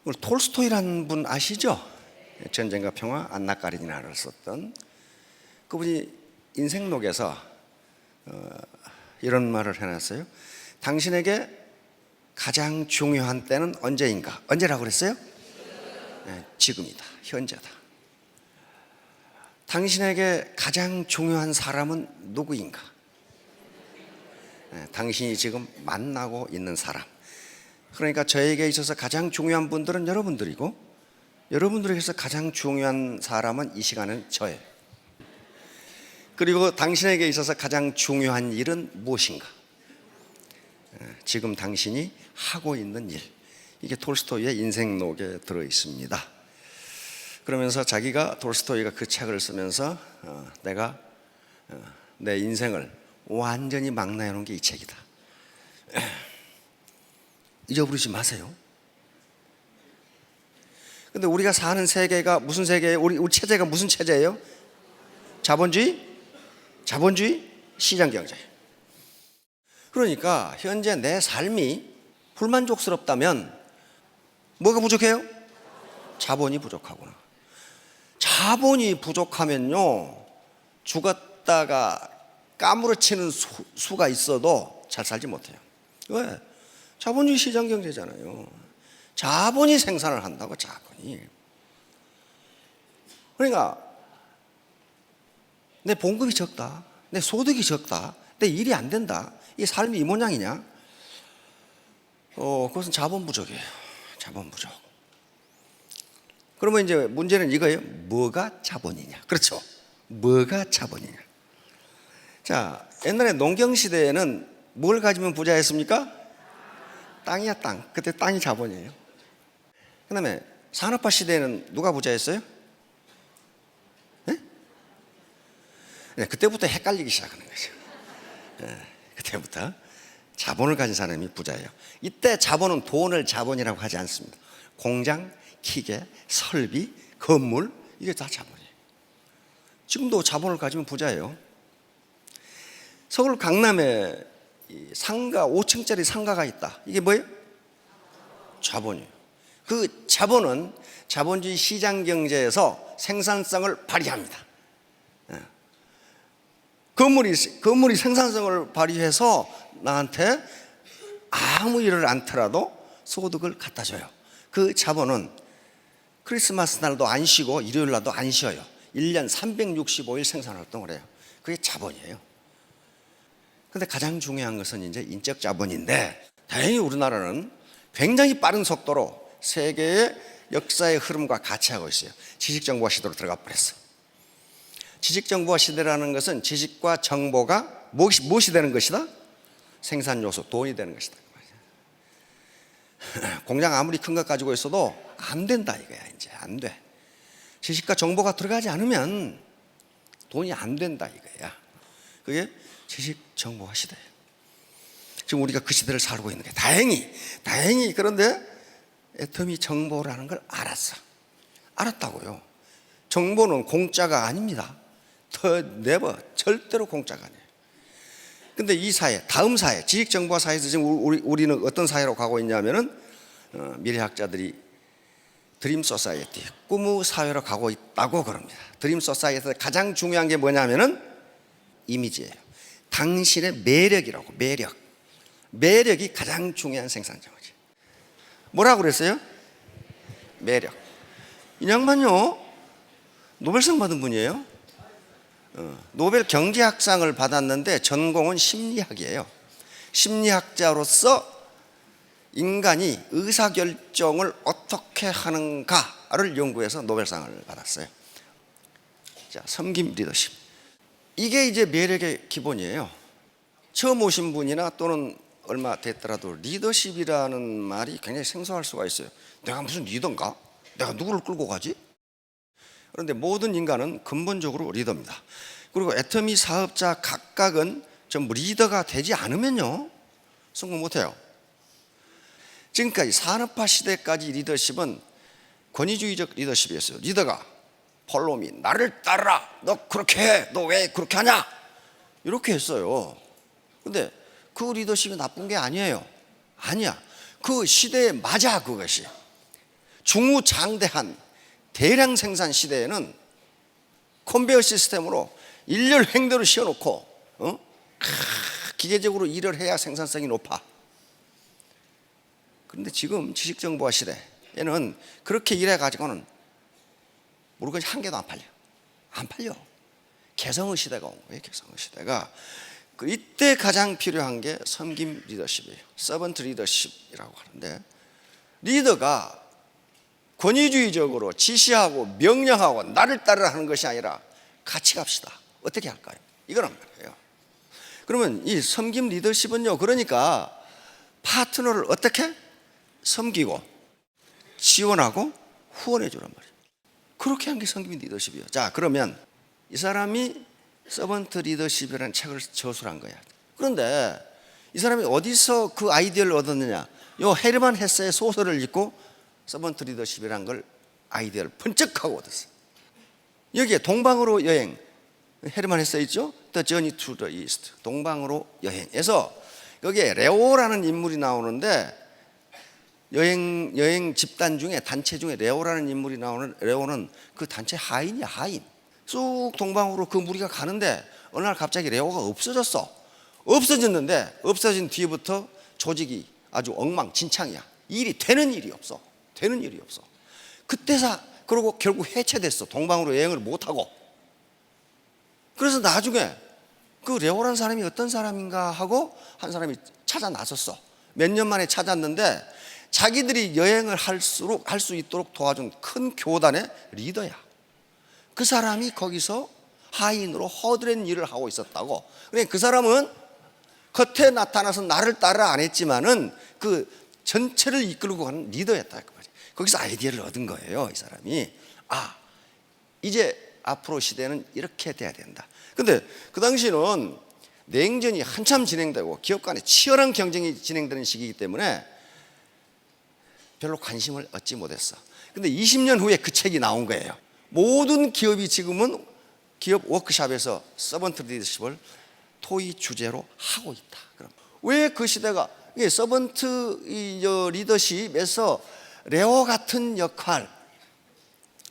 우리 톨스토이라는 분 아시죠? 전쟁과 평화, 안나 까리니나를 썼던 그분이 인생록에서 이런 말을 해놨어요. 당신에게 가장 중요한 때는 언제인가? 언제라고 그랬어요? 네, 지금이다. 현재다. 당신에게 가장 중요한 사람은 누구인가? 네, 당신이 지금 만나고 있는 사람. 그러니까 저에게 있어서 가장 중요한 분들은 여러분들이고, 여러분들에게서 가장 중요한 사람은 이 시간은 저예요. 그리고 당신에게 있어서 가장 중요한 일은 무엇인가? 지금 당신이 하고 있는 일. 이게 톨스토이의 인생록에 들어 있습니다. 그러면서 자기가, 톨스토이가 그 책을 쓰면서 내가 내 인생을 완전히 망라해 놓은 게 이 책이다. 잊어버리지 마세요. 근데 우리가 사는 세계가 무슨 세계예요? 우리 체제가 무슨 체제예요? 자본주의? 시장경제. 그러니까 현재 내 삶이 불만족스럽다면 뭐가 부족해요? 자본이 부족하구나. 자본이 부족하면요, 죽었다가 까무러치는 수가 있어도 잘 살지 못해요. 왜? 자본주의 시장경제잖아요. 자본이 생산을 한다고, 자본이. 그러니까 내 봉급이 적다, 내 소득이 적다, 내 일이 안 된다, 이 삶이 이 모양이냐? 그것은 자본 부족이에요. 자본 부족. 그러면 이제 문제는 이거예요. 뭐가 자본이냐? 그렇죠. 뭐가 자본이냐? 자, 옛날에 농경시대에는 뭘 가지면 부자였습니까? 땅이야, 땅. 그때 땅이 자본이에요. 그 다음에 산업화 시대에는 누가 부자였어요? 네, 그때부터 헷갈리기 시작하는 거죠. 네, 그때부터 자본을 가진 사람이 부자예요. 이때 자본은 돈을 자본이라고 하지 않습니다. 공장, 기계, 설비, 건물, 이게 다 자본이에요. 지금도 자본을 가지면 부자예요. 서울 강남에 상가, 5층짜리 상가가 있다. 이게 뭐예요? 자본이에요. 그 자본은 자본주의 시장 경제에서 생산성을 발휘합니다. 건물이 생산성을 발휘해서 나한테 아무 일을 않더라도 소득을 갖다 줘요. 그 자본은 크리스마스 날도 안 쉬고 일요일 날도 안 쉬어요. 1년 365일 생산활동을 해요. 그게 자본이에요. 근데 가장 중요한 것은 이제 인적 자본인데, 다행히 우리나라는 굉장히 빠른 속도로 세계의 역사의 흐름과 같이 하고 있어요. 지식정보화 시대로 들어가 버렸어. 지식정보화 시대라는 것은 지식과 정보가 무엇이 되는 것이다? 생산요소, 돈이 되는 것이다. 공장 아무리 큰 것 가지고 있어도 안 된다 이거야. 이제 안 돼. 지식과 정보가 들어가지 않으면 돈이 안 된다 이거야. 그게 지식정보화 시대예요. 지금 우리가 그 시대를 살고 있는 게 다행히 그런데 애터미 정보라는 걸 알았다고요. 정보는 공짜가 아닙니다. 절대로 공짜가 아니에요. 근데 이 사회, 다음 사회, 지식정보화 사회에서 지금 우리는 어떤 사회로 가고 있냐면은 미래학자들이 드림 소사이어티, 꿈의 사회로 가고 있다고 그럽니다. 드림 소사이어티에서 가장 중요한 게 뭐냐면은 이미지예요. 당신의 매력이라고. 매력이 가장 중요한 생산자거지. 뭐라고 그랬어요? 매력. 이 양반요, 노벨상 받은 분이에요. 노벨 경제학상을 받았는데 전공은 심리학이에요. 심리학자로서 인간이 의사결정을 어떻게 하는가를 연구해서 노벨상을 받았어요. 자, 섬김 리더십. 이게 이제 매력의 기본이에요. 처음 오신 분이나 또는 얼마 됐더라도 리더십이라는 말이 굉장히 생소할 수가 있어요. 내가 무슨 리더인가? 내가 누구를 끌고 가지? 그런데 모든 인간은 근본적으로 리더입니다. 그리고 애터미 사업자 각각은 전부 리더가 되지 않으면요, 성공 못해요. 지금까지 산업화 시대까지 리더십은 권위주의적 리더십이었어요. 리더가 폴로미, 나를 따르라, 너 그렇게 해, 너 왜 그렇게 하냐, 이렇게 했어요. 근데 그 리더십이 나쁜 게 아니에요. 아니야. 그 시대에 맞아. 그것이 중우장대한 대량 생산 시대에는 컨베이어 시스템으로 일렬 횡대로 씌워놓고 기계적으로 일을 해야 생산성이 높아. 그런데 지금 지식정보화 시대에는 그렇게 일해가지고는 물건이 한 개도 안 팔려. 안 팔려. 개성의 시대가 온 거예요. 개성의 시대가. 이때 가장 필요한 게 섬김 리더십이에요. 서번트 리더십이라고 하는데, 리더가 권위주의적으로 지시하고 명령하고 나를 따르라 하는 것이 아니라 같이 갑시다. 어떻게 할까요? 이거란 말이에요. 그러면 이 섬김 리더십은요, 그러니까 파트너를 어떻게 섬기고 지원하고 후원해 주란 말이에요. 그렇게 한 게 섬김 리더십이에요. 자, 그러면 이 사람이 서번트 리더십이라는 책을 저술한 거야. 그런데 이 사람이 어디서 그 아이디어를 얻었느냐? 요 헤르만 헤세의 소설을 읽고 서번트 리더십이라는 걸 아이디어를 번쩍하고 얻었어요. 여기에 동방으로 여행, 헤르만 헤세 있죠? The Journey to the East, 동방으로 여행에서 여기에 레오라는 인물이 나오는데, 여행 집단 중에, 단체 중에 레오라는 인물이 나오는, 레오는 그 단체 하인이야, 하인. 쑥 동방으로 그 무리가 가는데 어느 날 갑자기 레오가 없어졌어. 없어졌는데 없어진 뒤부터 조직이 아주 엉망진창이야. 일이 되는 일이 없어. 되는 일이 없어. 그때서 그러고 결국 해체됐어. 동방으로 여행을 못하고. 그래서 나중에 그 레오라는 사람이 어떤 사람인가 하고 한 사람이 찾아 나섰어. 몇 년 만에 찾았는데 자기들이 여행을 할 수 있도록 도와준 큰 교단의 리더야. 그 사람이 거기서 하인으로 허드렛 일을 하고 있었다고. 그러니까 그 사람은 겉에 나타나서 나를 따라 안 했지만은 그 전체를 이끌고 가는 리더였다. 그 말이에요. 거기서 아이디어를 얻은 거예요. 이 사람이. 아, 이제 앞으로 시대는 이렇게 돼야 된다. 근데 그 당시는 냉전이 한참 진행되고 기업 간에 치열한 경쟁이 진행되는 시기이기 때문에 별로 관심을 얻지 못했어. 근데 20년 후에 그 책이 나온 거예요. 모든 기업이 지금은 기업 워크숍에서 서번트 리더십을 토의 주제로 하고 있다. 그럼 왜 그 시대가 서번트 리더십에서 레오 같은 역할,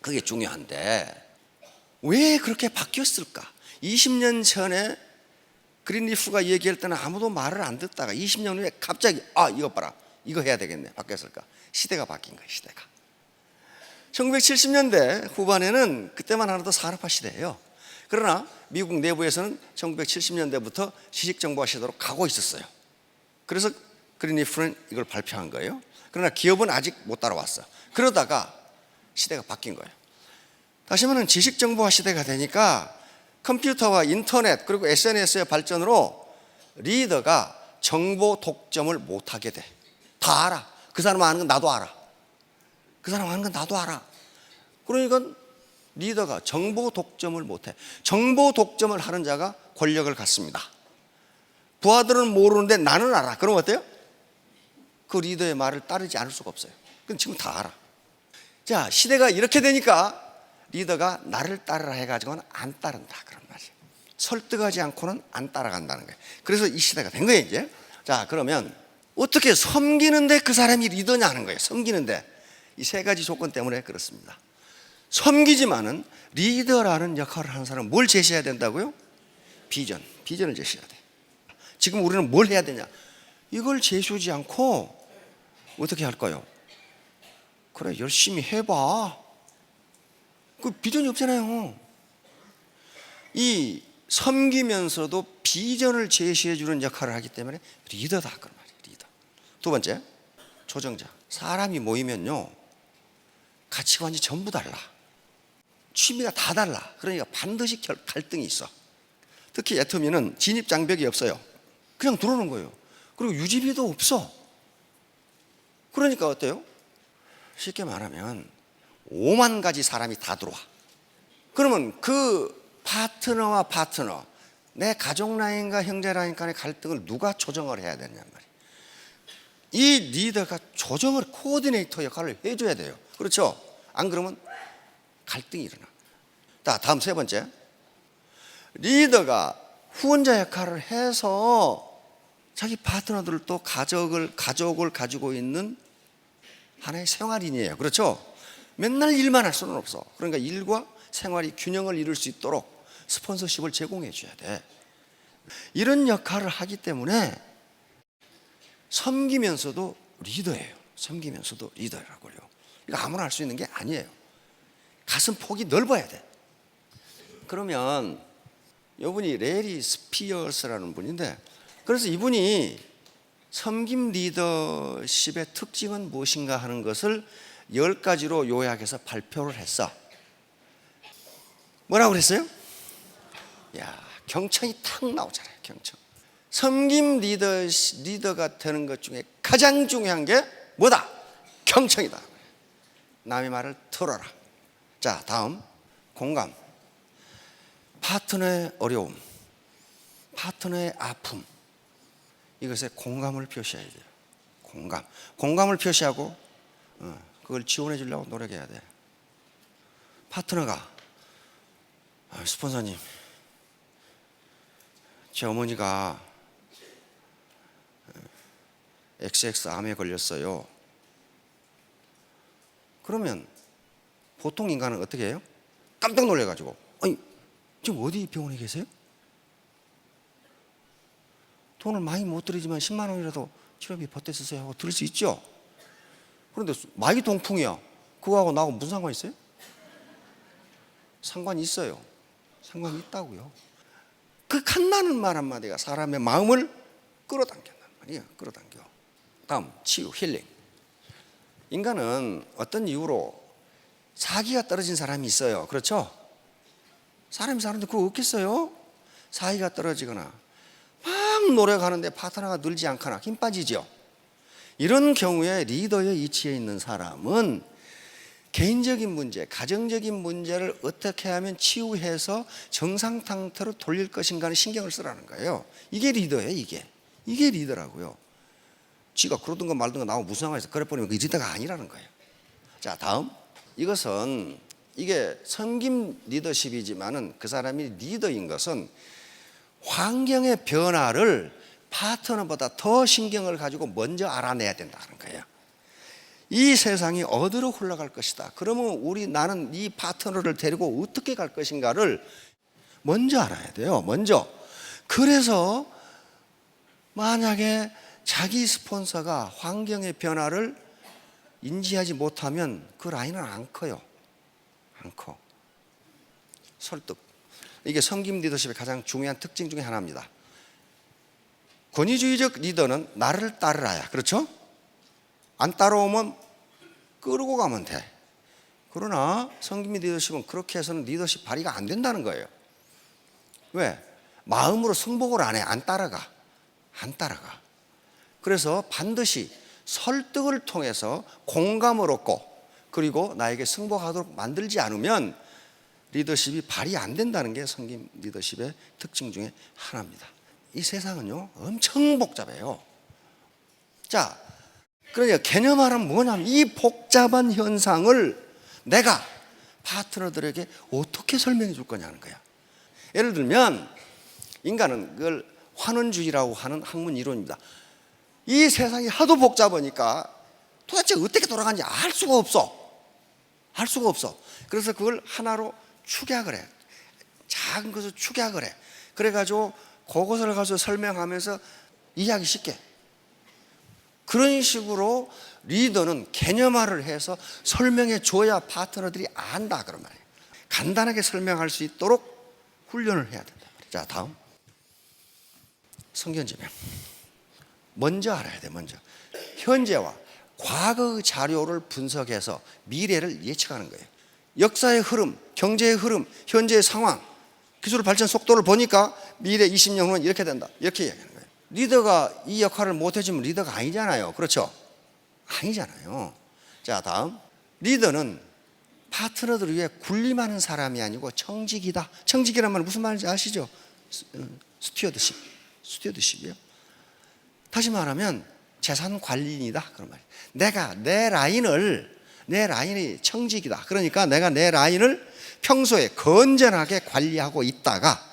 그게 중요한데 왜 그렇게 바뀌었을까? 20년 전에 그린리프가 얘기할 때는 아무도 말을 안 듣다가 20년 후에 갑자기 이거 봐라, 이거 해야 되겠네, 바뀌었을까? 시대가 바뀐 거예요. 시대가 1970년대 후반에는 그때만 하나도 산업화 시대예요. 그러나 미국 내부에서는 1970년대부터 지식정보화 시대로 가고 있었어요. 그래서 그린리프는 이걸 발표한 거예요. 그러나 기업은 아직 못 따라왔어. 그러다가 시대가 바뀐 거예요. 다시 말하면 지식정보화 시대가 되니까 컴퓨터와 인터넷 그리고 SNS의 발전으로 리더가 정보 독점을 못하게 돼. 다 알아. 그 사람 아는 건 나도 알아. 그 사람 아는 건 나도 알아. 그러니까 리더가 정보 독점을 못해. 정보 독점을 하는 자가 권력을 갖습니다. 부하들은 모르는데 나는 알아. 그럼 어때요? 그 리더의 말을 따르지 않을 수가 없어요. 그건 지금 다 알아. 자, 시대가 이렇게 되니까 리더가 나를 따르라 해가지고는 안 따른다. 그런 말이에요. 설득하지 않고는 안 따라간다는 거예요. 그래서 이 시대가 된 거예요, 이제. 자, 그러면 어떻게 섬기는데 그 사람이 리더냐 하는 거예요. 섬기는데. 이 세 가지 조건 때문에 그렇습니다. 섬기지만은 리더라는 역할을 하는 사람은 뭘 제시해야 된다고요? 비전을 제시해야 돼. 지금 우리는 뭘 해야 되냐? 이걸 제시하지 않고 어떻게 할까요? 그래, 열심히 해봐. 그 비전이 없잖아요. 이 섬기면서도 비전을 제시해 주는 역할을 하기 때문에 리더다. 그런 말이에요. 리더. 두 번째, 조정자. 사람이 모이면요, 가치관이 전부 달라. 취미가 다 달라. 그러니까 반드시 갈등이 있어. 특히 애터미는 진입 장벽이 없어요. 그냥 들어오는 거예요. 그리고 유지비도 없어. 그러니까 어때요? 쉽게 말하면 5만 가지 사람이 다 들어와. 그러면 그 파트너와 파트너, 내 가족 라인과 형제 라인 간의 갈등을 누가 조정을 해야 되느냐 말이에요. 이 리더가 조정을, 코어디네이터 역할을 해줘야 돼요. 그렇죠? 안 그러면 갈등이 일어나. 자, 다음 세 번째, 리더가 후원자 역할을 해서 자기 파트너들도 가족을 가지고 있는 하나의 생활인이에요. 그렇죠? 맨날 일만 할 수는 없어. 그러니까 일과 생활이 균형을 이룰 수 있도록 스폰서십을 제공해 줘야 돼. 이런 역할을 하기 때문에 섬기면서도 리더예요. 섬기면서도 리더라고요. 이거 아무나 할 수 있는 게 아니에요. 가슴 폭이 넓어야 돼. 그러면 이분이 레리 스피어스라는 분인데, 그래서 이분이 섬김 리더십의 특징은 무엇인가 하는 것을 10가지로 요약해서 발표를 했어. 뭐라고 그랬어요? 야, 경청이 탁 나오잖아요. 경청. 섬김 리더가 되는 것 중에 가장 중요한 게 뭐다? 경청이다. 남의 말을 들어라. 자, 다음 공감. 파트너의 어려움, 파트너의 아픔, 이것에 공감을 표시해야 돼요. 공감을 표시하고 그걸 지원해 주려고 노력해야 돼. 파트너가 스폰서님, 제 어머니가 XX암에 걸렸어요. 그러면 보통 인간은 어떻게 해요? 깜짝 놀래가지고, 아니 지금 어디 병원에 계세요? 돈을 많이 못 드리지만 10만 원이라도 치료비 보태 쓰세요 하고 들을 수 있죠. 그런데 마이 동풍이야. 그거하고 나하고 무슨 상관이 있어요? 상관이 있어요. 상관이 있다고요. 그 간단한 말 한마디가 사람의 마음을 끌어당긴단 말이에요. 끌어당겨. 다음 치유, 힐링. 인간은 어떤 이유로 사기가 떨어진 사람이 있어요. 그렇죠? 사람이 사는데 그거 없겠어요? 사기가 떨어지거나 막 노력하는데 파트너가 늘지 않거나 힘 빠지죠. 이런 경우에 리더의 위치에 있는 사람은 개인적인 문제, 가정적인 문제를 어떻게 하면 치유해서 정상 상태로 돌릴 것인가 하는 신경을 쓰라는 거예요. 이게 리더예요. 이게 리더라고요. 지가 그러든가 말든가 나하고 무슨 상관이 있어. 그래 버리면 그 리더가 아니라는 거예요. 자, 다음. 이것은 이게 섬김 리더십이지만은 그 사람이 리더인 것은 환경의 변화를 파트너보다 더 신경을 가지고 먼저 알아내야 된다는 거예요. 이 세상이 어디로 흘러갈 것이다. 그러면 나는 이 파트너를 데리고 어떻게 갈 것인가를 먼저 알아야 돼요. 먼저. 그래서 만약에 자기 스폰서가 환경의 변화를 인지하지 못하면 그 라인은 안 커요. 안 커. 설득. 이게 섬김 리더십의 가장 중요한 특징 중에 하나입니다. 권위주의적 리더는 나를 따르라야. 그렇죠? 안 따라오면 끌고 가면 돼. 그러나 섬김 리더십은 그렇게 해서는 리더십 발휘가 안 된다는 거예요. 왜? 마음으로 승복을 안 해. 안 따라가. 그래서 반드시 설득을 통해서 공감을 얻고 그리고 나에게 승복하도록 만들지 않으면 리더십이 발휘 안 된다는 게 섬김 리더십의 특징 중에 하나입니다. 이 세상은요 엄청 복잡해요. 자, 그러니까 개념화는 뭐냐면 이 복잡한 현상을 내가 파트너들에게 어떻게 설명해 줄 거냐는 거야. 예를 들면 인간은 그걸 환원주의라고 하는 학문 이론입니다. 이 세상이 하도 복잡하니까 도대체 어떻게 돌아가는지 알 수가 없어. 그래서 그걸 하나로 축약을 해. 작은 것을 축약을 해. 그래가지고 그것을 가서 설명하면서 이해하기 쉽게. 그런 식으로 리더는 개념화를 해서 설명해 줘야 파트너들이 안다 그런 말이에요. 간단하게 설명할 수 있도록 훈련을 해야 된다. 자, 다음 성견지명. 먼저 알아야 돼. 먼저 현재와 과거의 자료를 분석해서 미래를 예측하는 거예요. 역사의 흐름, 경제의 흐름, 현재의 상황, 기술 발전 속도를 보니까 미래 20년 후는 이렇게 된다. 이렇게 이야기하는 거예요. 리더가 이 역할을 못 해주면 리더가 아니잖아요. 그렇죠? 아니잖아요. 자, 다음. 리더는 파트너들 위해 군림하는 사람이 아니고 청직이다. 청직이란 말은 무슨 말인지 아시죠? 스튜어드십이요. 다시 말하면 재산 관리인이다 그런 말이에요. 내가 내 라인이 청직이다. 그러니까 내가 내 라인을 평소에 건전하게 관리하고 있다가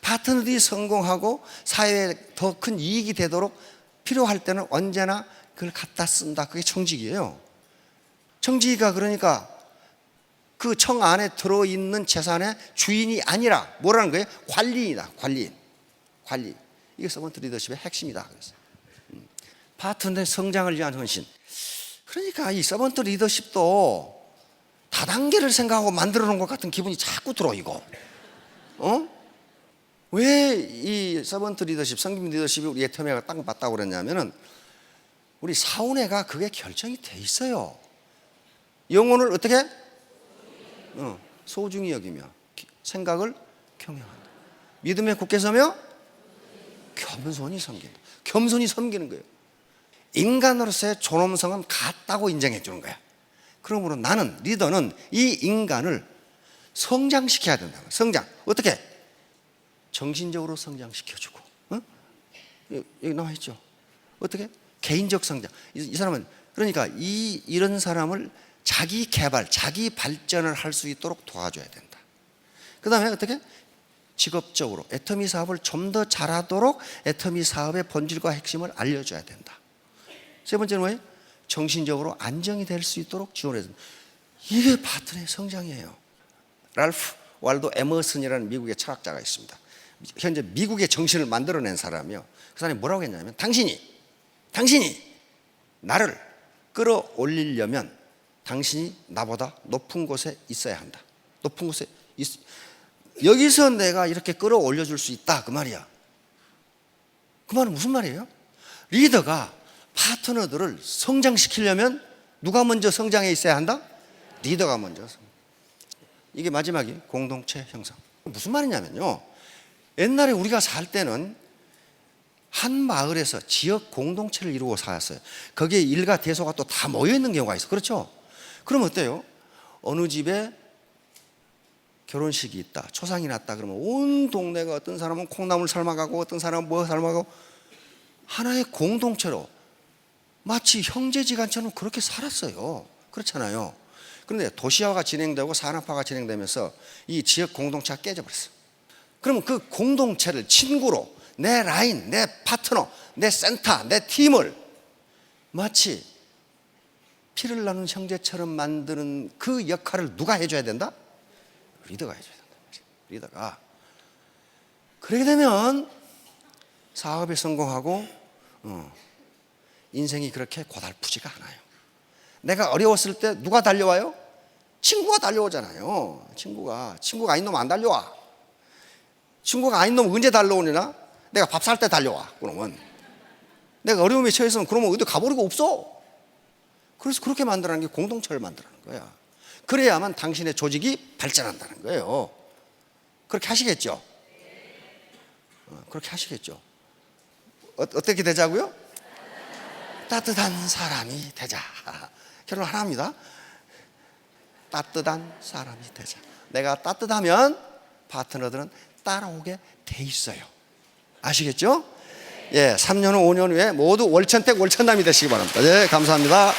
파트너들이 성공하고 사회에 더 큰 이익이 되도록 필요할 때는 언제나 그걸 갖다 쓴다. 그게 청직이에요. 청지기가 그러니까 그 청 안에 들어있는 재산의 주인이 아니라 뭐라는 거예요? 관리인이다. 관리. 이게 서번트 리더십의 핵심이다. 그래서 파트너의 성장을 위한 헌신. 그러니까 이 서번트 리더십도 다단계를 생각하고 만들어 놓은 것 같은 기분이 자꾸 들어. 이거 왜 이 서번트 리더십, 성김 리더십이 우리 애터미가 딱 맞다고 그랬냐면은 우리 사운회가 그게 결정이 돼 있어요. 영혼을 어떻게? 소중히 여기며 생각을 경영한다. 믿음에 굳게 서며 겸손히 섬긴다. 겸손히 섬기는 거예요. 인간으로서의 존엄성은 같다고 인정해 주는 거야. 그러므로 나는, 리더는 이 인간을 성장시켜야 된다. 성장. 어떻게? 정신적으로 성장시켜주고, 여기 나와 있죠. 어떻게? 개인적 성장. 이 사람은 그러니까 이런 사람을 자기 개발, 자기 발전을 할 수 있도록 도와줘야 된다. 그 다음에 어떻게? 직업적으로 애터미 사업을 좀 더 잘하도록 애터미 사업의 본질과 핵심을 알려줘야 된다. 세 번째는 뭐예요? 정신적으로 안정이 될 수 있도록 지원해야 된다. 이게 파트너의 성장이에요. 랄프 왈도 에머슨이라는 미국의 철학자가 있습니다. 현재 미국의 정신을 만들어낸 사람이요. 그 사람이 뭐라고 했냐면 당신이 나를 끌어올리려면 당신이 나보다 높은 곳에 있어야 한다. 높은 곳에 여기서 내가 이렇게 끌어올려 줄 수 있다. 그 말이야. 그 말은 무슨 말이에요? 리더가 파트너들을 성장시키려면 누가 먼저 성장해 있어야 한다? 리더가 먼저. 이게 마지막이 공동체 형성. 무슨 말이냐면요, 옛날에 우리가 살 때는 한 마을에서 지역 공동체를 이루고 살았어요. 거기에 일가 대소가 또 다 모여 있는 경우가 있어. 그렇죠? 그럼 어때요? 어느 집에 결혼식이 있다, 초상이 났다 그러면 온 동네가, 어떤 사람은 콩나물 삶아가고 어떤 사람은 뭐 삶아가고, 하나의 공동체로 마치 형제지간처럼 그렇게 살았어요. 그렇잖아요. 그런데 도시화가 진행되고 산업화가 진행되면서 이 지역 공동체가 깨져버렸어요. 그러면 그 공동체를 친구로, 내 라인, 내 파트너, 내 센터, 내 팀을 마치 피를 나눈 형제처럼 만드는 그 역할을 누가 해줘야 된다? 리더가 해줘야 된다. 리더가. 그렇게 되면 사업에 성공하고 인생이 그렇게 고달프지가 않아요. 내가 어려웠을 때 누가 달려와요? 친구가 달려오잖아요. 친구가 아닌 놈 안 달려와. 친구가 아닌 놈 언제 달려오느냐? 내가 밥 살 때 달려와. 그러면 내가 어려움에 처했으면 그러면 어디 가버리고 없어. 그래서 그렇게 만들어낸 게 공동체를 만들어낸 거야. 그래야만 당신의 조직이 발전한다는 거예요. 그렇게 하시겠죠? 그렇게 하시겠죠? 어떻게 되자고요? 따뜻한 사람이 되자. 결론 하나입니다. 따뜻한 사람이 되자. 내가 따뜻하면 파트너들은 따라오게 돼 있어요. 아시겠죠? 예, 3년 후 5년 후에 모두 월천택 월천남이 되시기 바랍니다. 예, 감사합니다.